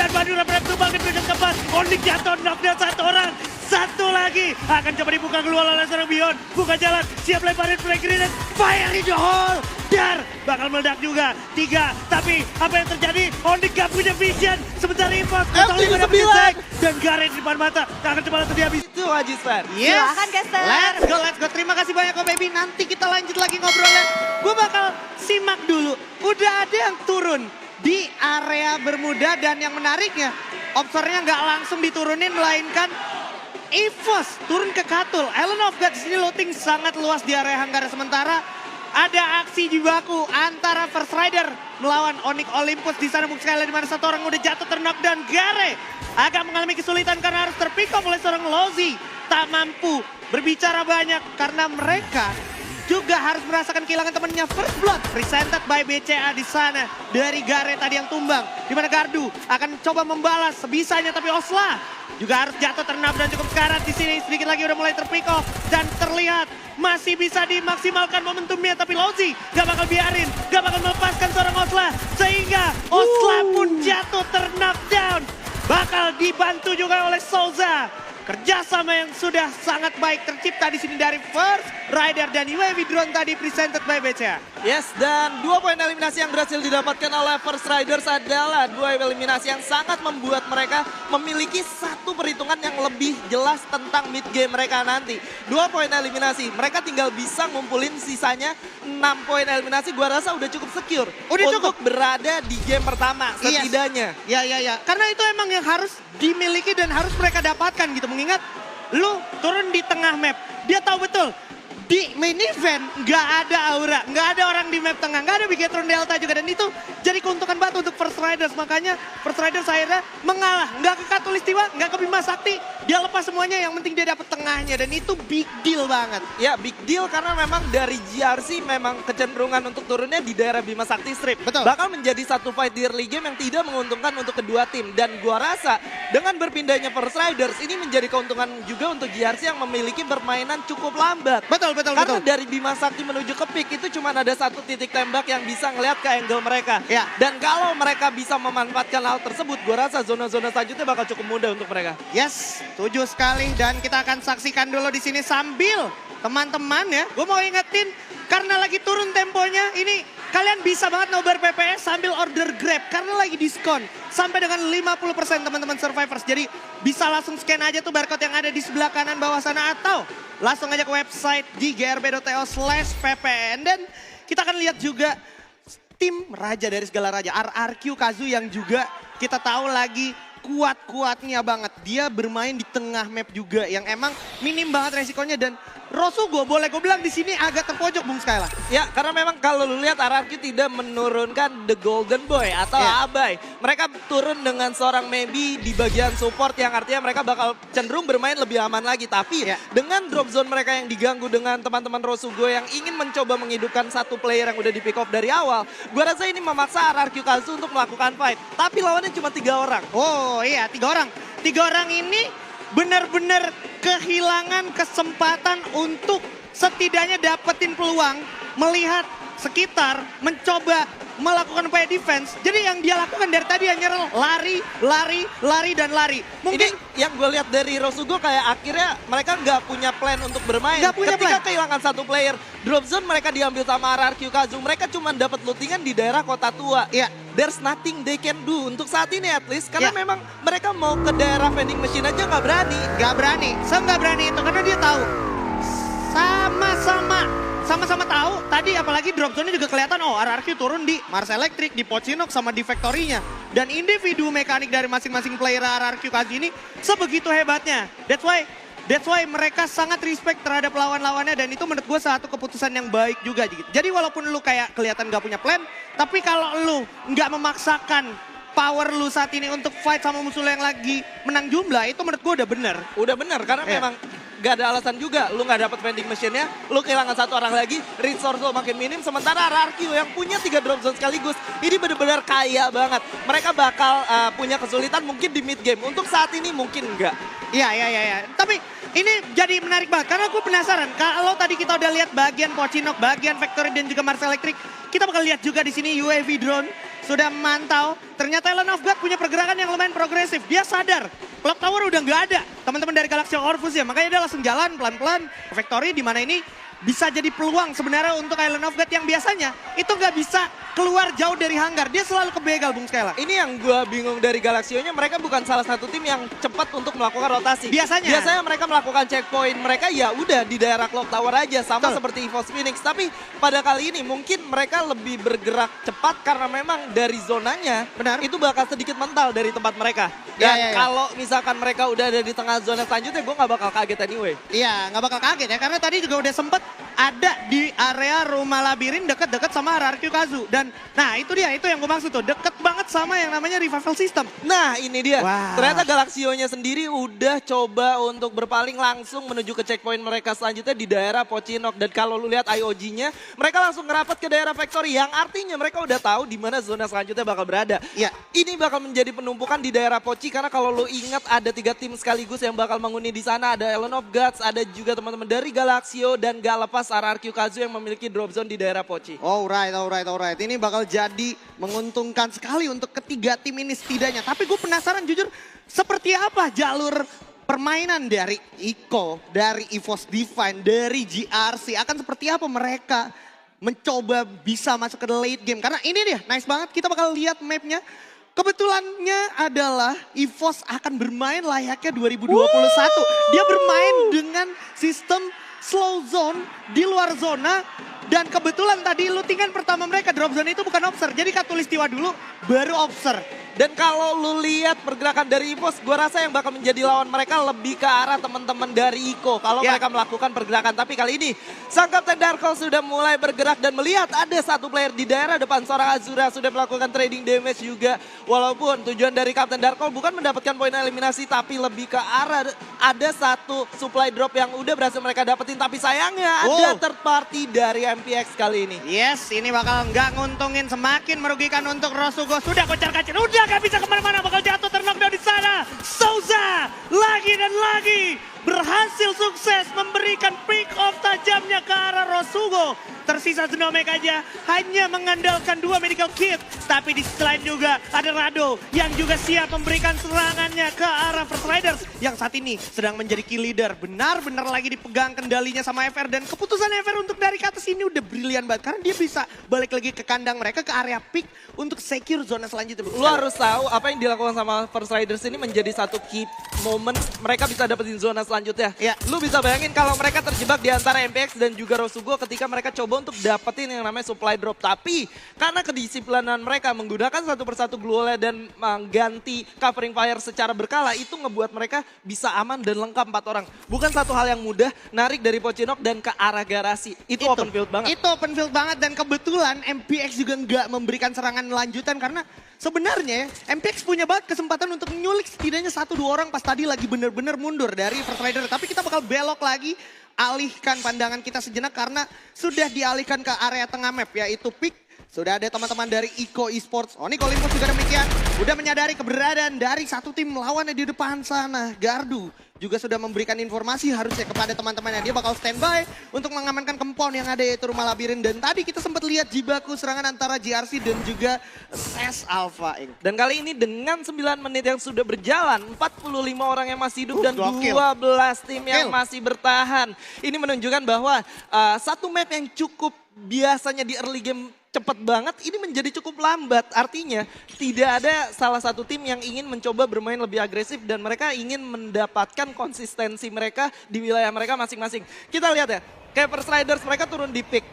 Dan Madura berhasil tumbang di position keempat. Onyx jatuh, knockdown satu orang. Satu lagi akan coba dibuka keluar oleh seorang Beyond. Buka jalan, siap lemparin play grenade. Fire in the hole. Dar bakal meledak juga. 3, tapi apa yang terjadi? Onyx gak punya vision. Sementara Impulse dan Gareth di depan mata. Akan coba langsung dihabis. Itu Ajisper. Yes. Silakan, Caster. Let's go. Terima kasih banyak kok baby. Nanti kita lanjut lagi ngobrolnya. Gue bakal simak dulu. Udah ada yang turun di area Bermuda dan yang menariknya, obsernya nggak langsung diturunin melainkan EVOS turun ke Katul. Island of Gods ini looting sangat luas di area Hanggara. Sementara ada aksi jibaku antara First Rider melawan Onyx Olympus di sana. Sekali di mana satu orang udah jatuh dan Gare agak mengalami kesulitan karena harus terpick up oleh seorang Lozi. Tak mampu berbicara banyak karena mereka juga harus merasakan kehilangan temannya First Blood. Presented by BCA di sana dari Gare tadi yang tumbang. Di mana Gardu akan coba membalas sebisanya tapi Osla juga harus jatuh dan cukup sekarat di sini. Sedikit lagi udah mulai terpick off dan terlihat masih bisa dimaksimalkan momentumnya, tapi Lozi gak bakal biarin, gak bakal melepaskan seorang Osla sehingga Osla pun jatuh down. Bakal dibantu juga oleh Souza. Kerjasama yang sudah sangat baik tercipta di sini dari First Rider dan UAV Drone tadi presented by BCA. Yes, dan 2 poin eliminasi yang berhasil didapatkan oleh First Riders adalah 2 eliminasi yang sangat membuat mereka memiliki satu perhitungan yang lebih jelas tentang mid game mereka nanti. 2 poin eliminasi, mereka tinggal bisa ngumpulin sisanya 6 poin eliminasi. Gua rasa udah cukup secure untuk berada di game pertama setidaknya. Ya. Karena itu emang yang harus dimiliki dan harus mereka dapatkan gitu. Mengingat lu turun di tengah map, dia tahu betul di main event nggak ada aura, nggak ada orang di map tengah, nggak ada Bigetron Delta juga, dan itu jadi keuntungan banget untuk First Riders. Makanya First Riders akhirnya mengalah, nggak ke Katulistiwa, nggak ke Bima Sakti, dia lepas semuanya, yang penting dia dapat tengahnya, dan itu big deal banget. Ya, big deal karena memang dari GRC memang kecenderungan untuk turunnya di daerah Bima Sakti Strip. Betul. Bakal menjadi satu fight di early game yang tidak menguntungkan untuk kedua tim. Dan gua rasa dengan berpindahnya First Riders ini menjadi keuntungan juga untuk GRC yang memiliki permainan cukup lambat. Betul. Karena dari Bima Sakti menuju ke pick itu cuma ada satu titik tembak yang bisa ngelihat ke angle mereka. Ya. Dan kalau mereka bisa memanfaatkan hal tersebut, gue rasa zona-zona selanjutnya bakal cukup mudah untuk mereka. Yes, setuju sekali, dan kita akan saksikan dulu di sini sambil teman-teman ya. Gue mau ingetin karena lagi turun temponya ini, kalian bisa banget nobar PPS sambil order Grab karena lagi diskon sampai dengan 50% teman-teman Survivors. Jadi bisa langsung scan aja tuh barcode yang ada di sebelah kanan bawah sana atau langsung aja ke website di grb.to/ppn. Dan kita akan lihat juga tim raja dari segala raja, RRQ Kazu, yang juga kita tahu lagi kuat-kuatnya banget. Dia bermain di tengah map juga yang emang minim banget resikonya, dan Rosugo boleh gue bilang di sini agak terpojok Bung Skyla. Ya, karena memang kalau lu lihat RRQ tidak menurunkan The Golden Boy atau Abai. Mereka turun dengan seorang Maybe di bagian support yang artinya mereka bakal cenderung bermain lebih aman lagi. Tapi dengan drop zone mereka yang diganggu dengan teman-teman Rosugo yang ingin mencoba menghidupkan satu player yang udah di pick off dari awal, gue rasa ini memaksa RRQ Kazu untuk melakukan fight. Tapi lawannya cuma 3 orang. Oh iya, 3 orang. 3 orang ini benar-benar kehilangan kesempatan untuk setidaknya dapetin peluang, melihat sekitar, mencoba melakukan upaya defense. Jadi yang dia lakukan dari tadi hanya lari, dan lari. Mungkin ini yang gue lihat dari Rosugo kayak akhirnya mereka nggak punya plan untuk bermain. Nggak punya Ketika plan. kehilangan satu player, drop zone mereka diambil sama RRQ Kazu. Mereka cuma dapat lootingan di daerah kota tua. Iya. There's nothing they can do untuk saat ini at least. Karena memang mereka mau ke daerah vending machine aja nggak berani. nggak berani itu karena dia tahu. Sama-sama tahu, tadi apalagi drop zone-nya juga kelihatan, RRQ turun di Mars Electric, di Pochinok, sama di Factory-nya. Dan individu mekanik dari masing-masing player RRQ Kazu ini sebegitu hebatnya. That's why mereka sangat respect terhadap lawan-lawannya, dan itu menurut gue satu keputusan yang baik juga. Jadi walaupun lu kayak kelihatan gak punya plan, tapi kalau lu nggak memaksakan power lu saat ini untuk fight sama musuh yang lagi menang jumlah, itu menurut gue udah bener. Udah bener karena memang gak ada alasan juga lu gak dapet vending machine-nya, lu kehilangan satu orang lagi, resource lu makin minim, sementara RRQ yang punya 3 drop zone sekaligus, ini bener-bener kaya banget. Mereka bakal punya kesulitan mungkin di mid game, untuk saat ini mungkin enggak. Iya. Tapi ini jadi menarik banget karena aku penasaran. Kalau tadi kita udah lihat bagian Pochinok, bagian Factory dan juga Mars Electric, kita bakal lihat juga di sini UAV Drone sudah memantau. Ternyata Ellen of God punya pergerakan yang lumayan progresif. Dia sadar Clock Tower udah nggak ada. Teman-teman dari Galaxy Orphus ya. Makanya dia langsung jalan pelan-pelan ke Factory di mana ini bisa jadi peluang sebenarnya untuk Island of God yang biasanya itu nggak bisa keluar jauh dari hanggar. Dia selalu kebegal, Bung Skella. Ini yang gue bingung dari Galaxio-nya, mereka bukan salah satu tim yang cepat untuk melakukan rotasi. Biasanya mereka melakukan checkpoint, mereka ya udah di daerah Clock Tower aja, sama seperti EVOS Phoenix. Tapi pada kali ini mungkin mereka lebih bergerak cepat karena memang dari zonanya, itu bakal sedikit mental dari tempat mereka. Dan kalau misalkan mereka udah ada di tengah zona selanjutnya, gue nggak bakal kaget anyway. Iya, nggak bakal kaget ya, karena tadi juga udah sempet ada di area rumah labirin deket-deket sama Hierarchy Kazu. Dan nah itu dia, itu yang gue maksud tuh, deket banget sama yang namanya revival system. Nah ini dia, Wah. ternyata Galaxio-nya sendiri udah coba untuk berpaling langsung menuju ke checkpoint mereka selanjutnya di daerah Pochinok. Dan kalau lu lihat IOG-nya, mereka langsung ngerapat ke daerah Factory yang artinya mereka udah tahu di mana zona selanjutnya bakal berada. Iya. Ini bakal menjadi penumpukan di daerah Pochi karena kalau lu ingat ada 3 tim sekaligus yang bakal menghuni di sana. Ada Ellen of Gods, ada juga teman-teman dari Galaxio dan gak lepas Hierarchy Kazu yang memiliki drop zone di daerah Pochi. Alright. Ini bakal jadi menguntungkan sekali untuk ketiga tim ini setidaknya. Tapi gue penasaran jujur seperti apa jalur permainan dari Iko, dari EVOS Divine, dari GRC. Akan seperti apa mereka mencoba bisa masuk ke late game. Karena ini dia, nice banget kita bakal lihat mapnya. Kebetulannya adalah EVOS akan bermain layaknya 2021. Dia bermain dengan sistem slow zone di luar zona. Dan kebetulan tadi lootingan pertama mereka drop zone itu bukan observe. Jadi katulistiwa dulu baru observe. Dan kalau lu lihat pergerakan dari EVOS, gue rasa yang bakal menjadi lawan mereka lebih ke arah teman-teman dari Iko. Kalau mereka melakukan pergerakan. Tapi kali ini sang Kapten Darko sudah mulai bergerak dan melihat ada satu player di daerah depan seorang Azura. Sudah melakukan trading damage juga. Walaupun tujuan dari Kapten Darko bukan mendapatkan poin eliminasi. Tapi lebih ke arah ada satu supply drop yang udah berhasil mereka dapetin. Tapi sayangnya ada third party dari MPX kali ini. Yes, ini bakal nggak nguntungin, semakin merugikan untuk Rosugo. Sudah kocar-kacir, udah gak bisa kemana-mana, bakal jatuh terknockdown di sana. Souza lagi dan lagi berhasil sukses memberikan pick off tajamnya ke arah Rosugo. Tersisa Zenomek aja hanya mengandalkan 2 medical kit. Tapi di sisi lain juga ada Rado yang juga siap memberikan serangannya ke arah First Riders. Yang saat ini sedang menjadi kill leader. Benar-benar lagi dipegang kendalinya sama FR. Dan keputusan FR untuk dari ke atas ini udah brilian banget. Karena dia bisa balik lagi ke kandang mereka, ke area pick untuk secure zona selanjutnya. Lu harus tahu apa yang dilakukan sama First Riders ini menjadi satu key moment mereka bisa dapetin zona selanjutnya. Ya. Lu bisa bayangin kalau mereka terjebak di antara MPX dan juga Rosugo ketika mereka coba untuk dapetin yang namanya supply drop. Tapi karena kedisiplinan mereka menggunakan satu persatu glue wall dan mengganti covering fire secara berkala, itu ngebuat mereka bisa aman dan lengkap 4 orang. Bukan satu hal yang mudah narik dari Pochinok dan ke arah garasi. Itu open field banget. Itu open field banget dan kebetulan MPX juga nggak memberikan serangan lanjutan karena sebenarnya MPX punya banget kesempatan untuk nyulik setidaknya 1-2 orang pas tadi lagi bener-bener mundur dari First Rider. Tapi kita bakal belok lagi, alihkan pandangan kita sejenak karena sudah dialihkan ke area tengah map yaitu pick. Sudah ada teman-teman dari Iko Esports. Onyx Olympus juga demikian. Udah menyadari keberadaan dari satu tim lawannya di depan sana. Gardu juga sudah memberikan informasi harusnya kepada teman-temannya. Dia bakal standby untuk mengamankan kempon yang ada yaitu rumah labirin. Dan tadi kita sempat lihat jibaku serangan antara GRC dan juga SES Alpha Inc. Dan kali ini dengan 9 menit yang sudah berjalan, 45 orang yang masih hidup dan gokil. 12 tim yang masih bertahan. Ini menunjukkan bahwa satu map yang cukup biasanya di early game cepat banget, ini menjadi cukup lambat. Artinya tidak ada salah satu tim yang ingin mencoba bermain lebih agresif dan mereka ingin mendapatkan konsistensi mereka di wilayah mereka masing-masing. Kita lihat ya, kayak First Riders mereka turun di pick.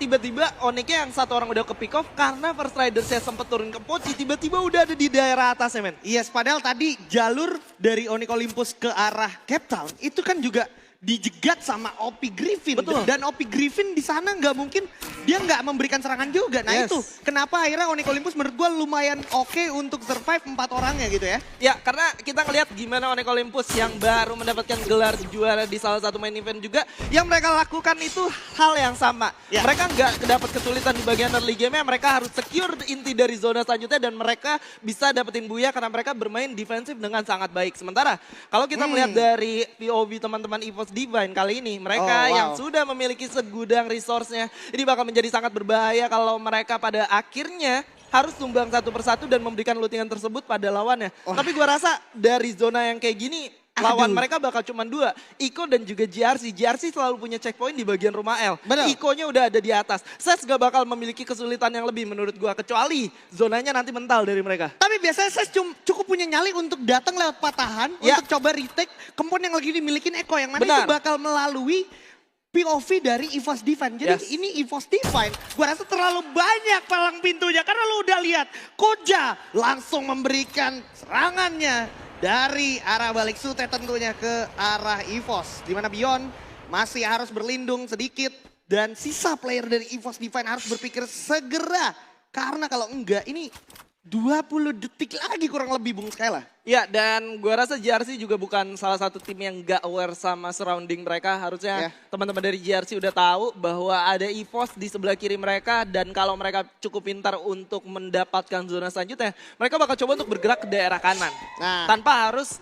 Tiba-tiba Onyx-nya yang satu orang udah ke pick off karena First Riders-nya sempat turun ke Pochi, tiba-tiba udah ada di daerah atasnya, men. Yes, padahal tadi jalur dari Onyx Olympus ke arah Cape Town itu kan juga dijegat sama OP Griffin. Betul. Dan OP Griffin di sana nggak mungkin dia nggak memberikan serangan juga. Nah itu kenapa akhirnya Onyx Olympus menurut gue lumayan oke untuk survive 4 orangnya gitu ya. Ya karena kita ngelihat gimana Onyx Olympus yang baru mendapatkan gelar juara di salah satu main event juga. Yang mereka lakukan itu hal yang sama. Ya. Mereka nggak dapat kesulitan di bagian early game-nya. Mereka harus secure inti dari zona selanjutnya dan mereka bisa dapetin buya karena mereka bermain defensif dengan sangat baik. Sementara kalau kita melihat dari POV teman-teman EVOS Divine kali ini, mereka yang sudah memiliki segudang resource-nya, ini bakal menjadi sangat berbahaya kalau mereka pada akhirnya harus tumbang satu persatu dan memberikan lootingan tersebut pada lawannya. Tapi gua rasa dari zona yang kayak gini, lawan mereka bakal cuma 2. Iko dan juga JRC. JRC selalu punya checkpoint di bagian rumah L. Iko-nya udah ada di atas. Ses gak bakal memiliki kesulitan yang lebih menurut gua. Kecuali zonanya nanti mental dari mereka. Tapi biasanya saya cukup punya nyali untuk datang lewat patahan, untuk coba retake kempon yang lagi dimilikin Eko. Yang mana itu bakal melalui POV dari EVOS Divine. Jadi ini EVOS Divine, gue rasa terlalu banyak palang pintunya. Karena lo udah lihat, Koja langsung memberikan serangannya dari arah balik Sute tentunya ke arah EVOS. Dimana Beyond masih harus berlindung sedikit. Dan sisa player dari EVOS Divine harus berpikir segera. Karena kalau enggak ini 20 detik lagi kurang lebih Bung Skyla. Ya, dan gua rasa JRC juga bukan salah satu tim yang gak aware sama surrounding mereka. Harusnya teman-teman dari JRC udah tahu bahwa ada EVOS di sebelah kiri mereka. Dan kalau mereka cukup pintar untuk mendapatkan zona selanjutnya, mereka bakal coba untuk bergerak ke daerah kanan. Tanpa harus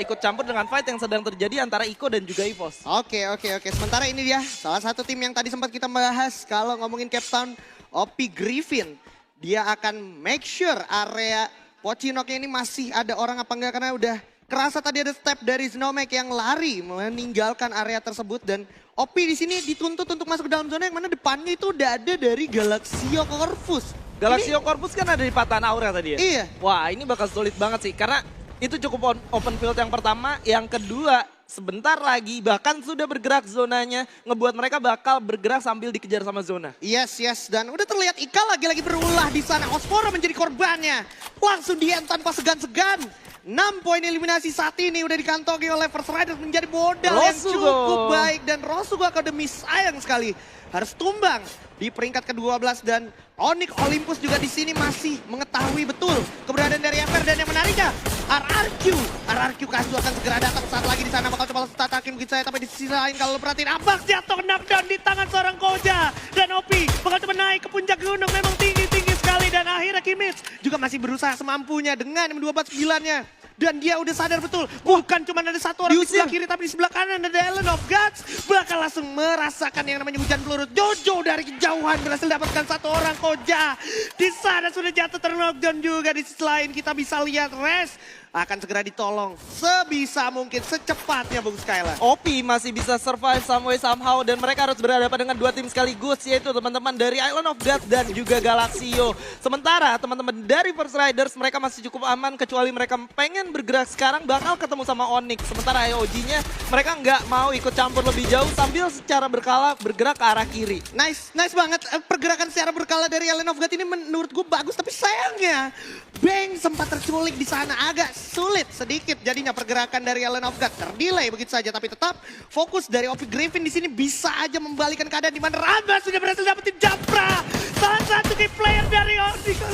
ikut campur dengan fight yang sedang terjadi antara Iko dan juga EVOS. Oke. Sementara ini dia salah satu tim yang tadi sempat kita bahas kalau ngomongin Cape Town, OP Griffin. Dia akan make sure area Pocinoknya ini masih ada orang apa enggak, karena udah kerasa tadi ada step dari Snowmac yang lari meninggalkan area tersebut. Dan OP di sini dituntut untuk masuk ke dalam zona yang mana depannya itu udah ada dari Galaxio Corvus. Galaxio Corvus kan ada di patahan aura tadi ya? Iya. Wah, ini bakal sulit banget sih karena itu cukup open field yang pertama, yang kedua sebentar lagi bahkan sudah bergerak zonanya, ngebuat mereka bakal bergerak sambil dikejar sama zona. Yes. Dan udah terlihat Ika lagi-lagi berulah di sana. Osporo menjadi korbannya. Langsung di end tanpa segan-segan. 6 poin eliminasi saat ini udah dikantongi oleh First Riders menjadi modal yang cukup baik. Dan Rosugo Academy sayang sekali harus tumbang di peringkat ke-12. Dan Onyx Olympus juga di sini masih mengetahui betul keberadaan dari Ember. Dan yang menariknya RRQ Kazu akan segera datang saat lagi di sana, bakal coba statakin begitu saya. Tapi di sisi lain kalau perhatiin Abang Jatuh knockdown di tangan seorang Koja. Dan Opi bakal coba naik ke puncak gunung, memang tinggi-tinggi sekali. Dan akhirnya Kimmich juga masih berusaha semampunya dengan M249-nya. Dan dia udah sadar betul, bukan cuma ada satu orang di sebelah kiri, tapi di sebelah kanan ada Ellen of Gods. Bakal langsung merasakan yang namanya hujan peluru. Jojo dari kejauhan berhasil dapatkan satu orang Koja. Di sana sudah jatuh terknockdown juga. Di sisi lain kita bisa lihat Res akan segera ditolong sebisa mungkin, secepatnya Bung Skyla. OP masih bisa survive some way somehow dan mereka harus berhadapan dengan 2 tim sekaligus, yaitu teman-teman dari Island of Death dan juga Galaxio. Sementara teman-teman dari First Riders mereka masih cukup aman, kecuali mereka pengen bergerak sekarang bakal ketemu sama Onyx. Sementara IOG-nya mereka nggak mau ikut campur lebih jauh sambil secara berkala bergerak ke arah kiri. Nice banget pergerakan secara berkala dari Island of God ini menurut gue bagus, tapi sayangnya Bang sempat terculik di sana, agak sulit sedikit jadinya pergerakan dari Island of God. Terdelay begitu saja, tapi tetap fokus dari OP Griffin di sini bisa aja membalikan keadaan di mana Ramba sudah berhasil dapetin Japra. Salah satu key player dari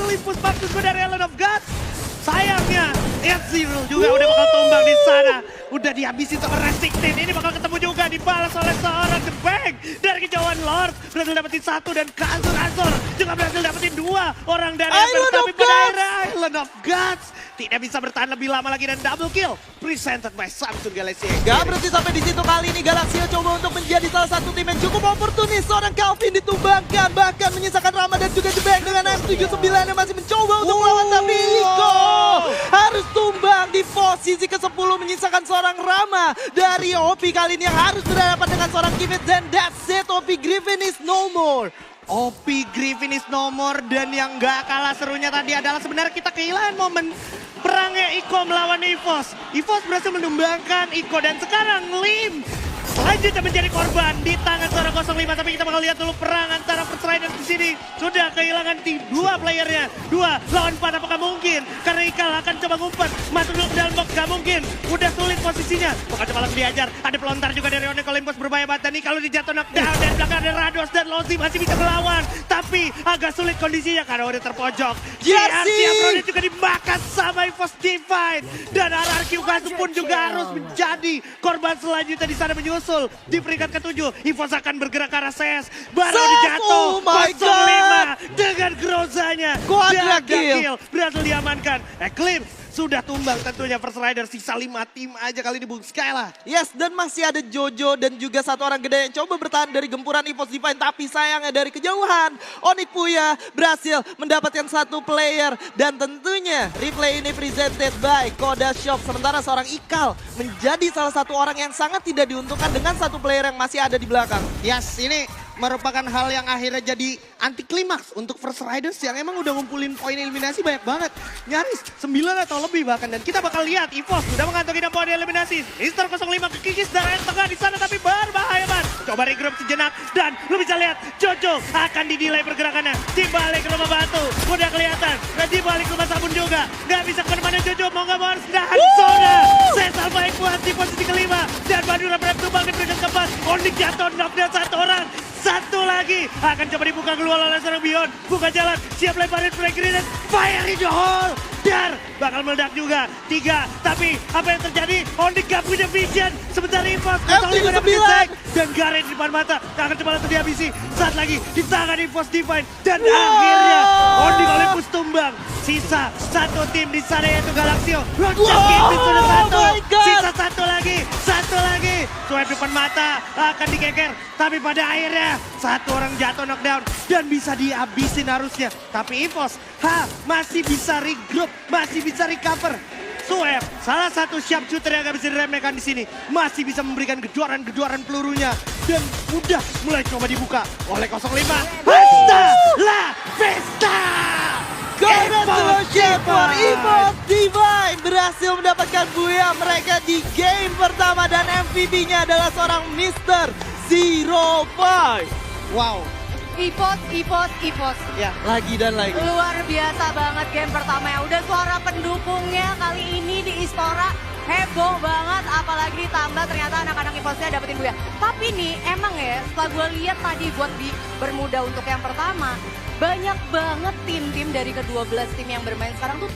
Olympus, maksud gue dari Island of God. Sayangnya F-Zero juga udah bakal tumbang di sana. Udah dihabisin sama Resiktin. Ini bakal ketemu juga, dibalas oleh seorang The Bang. Dari kejauhan Lord berhasil dapetin 1 dan Azur juga berhasil dapetin 2 orang dari Ember. Tapi pada akhirnya Island of Gods tidak bisa bertahan lebih lama lagi dan double kill presented by Samsung Galaxy. Gak berhenti sampai di situ, kali ini Galaxio coba untuk menjadi salah satu tim yang cukup oportunis. Seorang Calvin ditumbangkan, bahkan menyisakan Rama dan juga The Bang dengan M79 yang masih mencoba untuk melawan, tapi Iko harus tumbang di posisi ke-10 menyisakan seorang Rama dari OP kali ini yang harus berhadapan dengan seorang Kimmich. Dan that's it, OP Griffin is no more. OP Griffin is no more. Dan yang gak kalah serunya tadi adalah sebenarnya kita kehilangan momen perangnya Iko melawan EVOS. EVOS berhasil menumbangkan Iko dan sekarang Lim selanjutnya menjadi korban di tangan seorang 05. Tapi kita bakal lihat dulu perang antara First Riders di sini. Sudah kehilangan 2 playernya. 2 lawan 4, apakah mungkin? Karena Ikal akan coba ngumpet, masuk dulu ke dalam box, gak mungkin. Udah sulit posisinya. Bakal coba langsung diajar. Ada pelontar juga dari Onyx Olympus, berbahaya banget. Dan kalau dijatuh knockdown dan belakang ada Rados dan Lozi masih bisa melawan. Tapi agak sulit kondisinya karena udah terpojok. JRC Afrodit juga dimakan sama EVOS Divine. Dan RRQ Kazu pun juga harus menjadi korban selanjutnya di sana menyusul. Di peringkat ke-7, EVOS akan bergerak ke arah CS. Baru dijatuh, 05 dengan Grozanya. Quadra kill berhasil diamankan. Eclipse sudah tumbang tentunya First Rider. Sisa 5 tim aja kali ini Bung Skyla. Yes, dan masih ada Jojo dan juga satu orang gede yang coba bertahan dari gempuran EVOS Divine. Tapi sayangnya dari kejauhan, Onyx Puya berhasil mendapatkan satu player. Dan tentunya replay ini presented by Koda Shop. Sementara seorang Ikal menjadi salah satu orang yang sangat tidak diuntungkan dengan satu player yang masih ada di belakang. Yes, ini merupakan hal yang akhirnya jadi anti klimaks untuk First Riders yang emang udah ngumpulin poin eliminasi banyak banget. Nyaris 9 atau lebih bahkan. Dan kita bakal lihat EVOS sudah mengantongi 6 poin eliminasi. Mister 05 kekikis darah yang tengah di sana tapi berbahaya man. Coba regroup sejenak dan lu bisa lihat Jojo akan didilai pergerakannya. Di balik rumah batu udah kelihatan. Dan di balik rumah sabun juga. Gak bisa kemana-mana Jojo mau gak mau harus nahan zona. Sesal baik buat di posisi kelima. Dan Madura Prep tumbang di peringkat keempat. Onyx jatuh knockdown satu orang. Satu lagi akan coba dibuka keluar oleh seorang Beyond. Buka jalan, siap lemparin flag grenade. Fire in the hole. Dar, bakal meledak juga. 3, tapi apa yang terjadi? Onyx gak punya vision. Sebentar EVOS, LT9. dan Garen di depan mata. Akan coba langsung dihabisi. Saat lagi di tangan EVOS Divine. Dan akhirnya Onyx Olympus tumbang. Sisa satu tim di sana yaitu Galaxio. Loncat game sudah satu. my God. Sisa satu lagi. Swipe depan mata akan dikeker. Tapi pada akhirnya satu orang jatuh knockdown dan bisa dihabisin harusnya. Tapi EVOS masih bisa regroup, masih bisa recover. Sueb, salah satu sharpshooter yang gak bisa diremehkan di sini, masih bisa memberikan gedoran-gedoran pelurunya dan udah mulai coba dibuka oleh 05. Hasta la Vista! Congratulations for EVOS Divine berhasil mendapatkan buaya mereka di game pertama dan MVP-nya adalah seorang Mr. 05. Wow, EVOS. ya. Lagi dan lagi. Luar biasa banget game pertama ya. Udah suara pendukungnya kali ini di Istora heboh banget. Apalagi ditambah ternyata anak-anak EVOS-nya dapetin buaya. Tapi nih emang ya setelah gue lihat tadi buat di Bermuda untuk yang pertama. Banyak banget tim-tim dari ke-12 tim yang bermain sekarang tuh